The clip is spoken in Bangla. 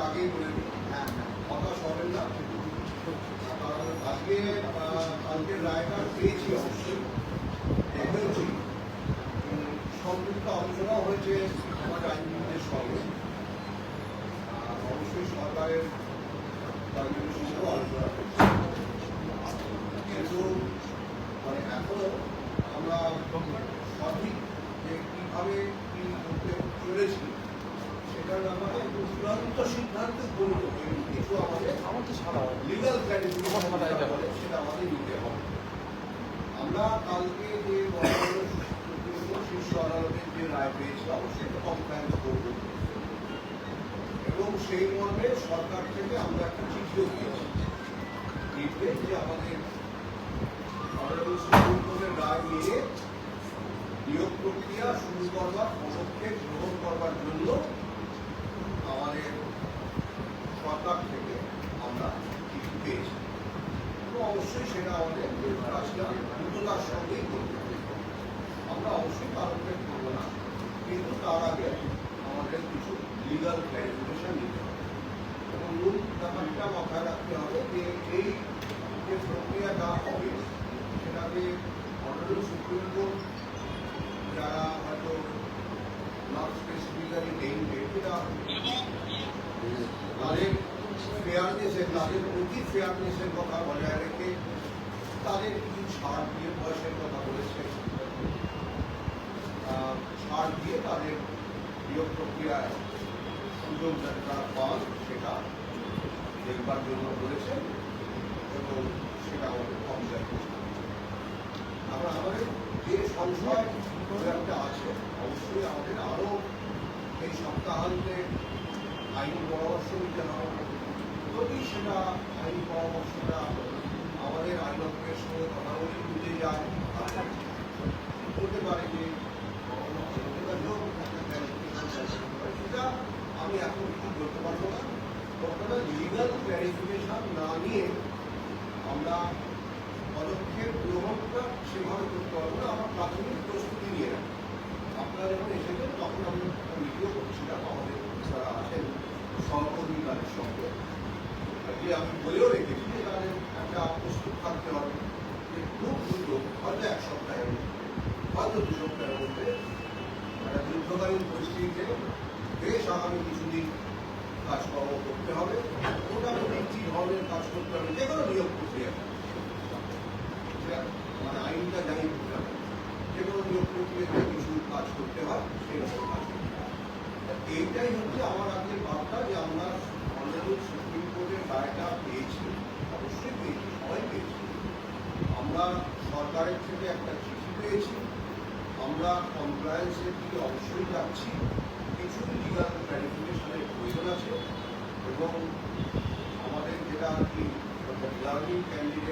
আগেই বলে দিই, হতাশ হবেন না। কারণ কালকের রায়টা পেয়েছি, অবশ্যই দেখেওছি, সম্পৃক্ত আলোচনাও হয়েছে আমাদের আইনজীবীদের সঙ্গে, অবশ্যই সরকারের কয়েকজনের সঙ্গেও আলোচনা করছে। কিন্তু মানে এখনো আমরা সঠিক যে কীভাবে কি করতে চলেছি সেটার ব্যাপারে চূড়ান্ত সিদ্ধান্তে উপনীত হয়নি। কিছু আমাদের লিগাল ক্ল্যারিফিকেশন সেটা আমাদের নিতে হবে। আমরা কালকে যে শীর্ষ আদালতের যে রায় পেয়েছি অবশ্যই একটা কমপ্লায়েন্স করব, এবং সেই মর্মে সরকার থেকে আমরা একটা চিঠিও দিয়েছি যে আমাদের অনারেবল সুপ্রিম কোর্টের রায় নিয়ে নিয়োগ প্রক্রিয়া শুরু করবার পদক্ষেপ গ্রহণ করবার জন্য আমাদের সরকার থেকে আমরা চিঠি পেয়েছি, এবং অবশ্যই সেটা আমাদের কাজটা দ্রুততার সঙ্গেই করতে হবে। আমরা অবশ্যই কারণের করব না, কিন্তু তার আগে আমাদের কিছু লিগাল ক্ল্যারিফিকেশন নিতে হবে, এবং মূল ব্যাপারটা মাথায় রাখতে হবে যে এই যে প্রক্রিয়াটা হবে সেটাকে অনারেবল সুপ্রিম কোর্ট যারা হয়তো নট স্পেসিফিক্যালি নেইমড, এটা তাদের ফেয়ারনেসের, তাদের অতি ফেয়ারনেসের কথা বজায় রেখে তাদের কিছু ছাড় দিয়ে, বয়সের কথা বলেছে, ছাড় দিয়ে তাদের নিয়োগ প্রক্রিয়ায় সুযোগ যাতে তারা পান সেটা দেখবার জন্য বলেছে, এবং সেটা আমাদের কমপ্লেন করছে। আমরা আমাদের যে সংশয় একটা আছে, অবশ্যই আমাদের আরও এই সপ্তাহান্তে আইনি পরামর্শ নিতে হবে। যদি সেটা আইনি পরামর্শটা আমাদের আইনজ্ঞের সঙ্গে কথা বলে নিতে যায়, হতে পারে যে সেটা আমি এখন কিছু বলতে পারবো না। তবে লিগাল ক্ল্যারিফিকেশন না নিয়ে আমরা পদক্ষেপ গ্রহণটা সেভাবে করতে পারবো না। আমরা প্রাথমিক প্রস্তুতি নিয়ে রাখি। আপনারা যখন এসেছেন তখন আমি ভিডিও করছিলাম আমাদের যারা আছেন সহকর্মী তাদের সঙ্গে, যে আমি বলেও রেখেছি যে তাদের একটা প্রস্তুত থাকতে হবে যে খুব দ্রুত, হয়তো এক সপ্তাহের মধ্যে, হয়তো 2 সপ্তাহের মধ্যে একটা যুদ্ধকালীন পরিস্থিতিতে বেশ আগামী কিছুদিন কাজকর্ম করতে হবে। মোটামুটি কি ধরনের কাজ করতে হবে, যে কোনো নিয়োগ প্রক্রিয়া, মানে আইনটা জানি করতে হবে, যে কোনো নিয়োগ প্রক্রিয়াতে কিছু কাজ করতে হয় সেই রকম কাজ করতে হয়। এইটাই হচ্ছে আমার আগের ভাবনা, যে আমরা অনারেবল সুপ্রিম কোর্টের রায়টা পেয়েছি, অবশ্যই পেয়েছি, সবাই পেয়েছি। আমরা সরকারের থেকে একটা চিঠি পেয়েছি, আমরা কমপ্লায়েন্সের দিকে অবশ্যই যাচ্ছি। কিছু লিগাল ক্ল্যারিফিকেশনের প্রয়োজন আছে, এবং আমাদের যেটা আর কি লার্নিং ক্যান্ডিডেট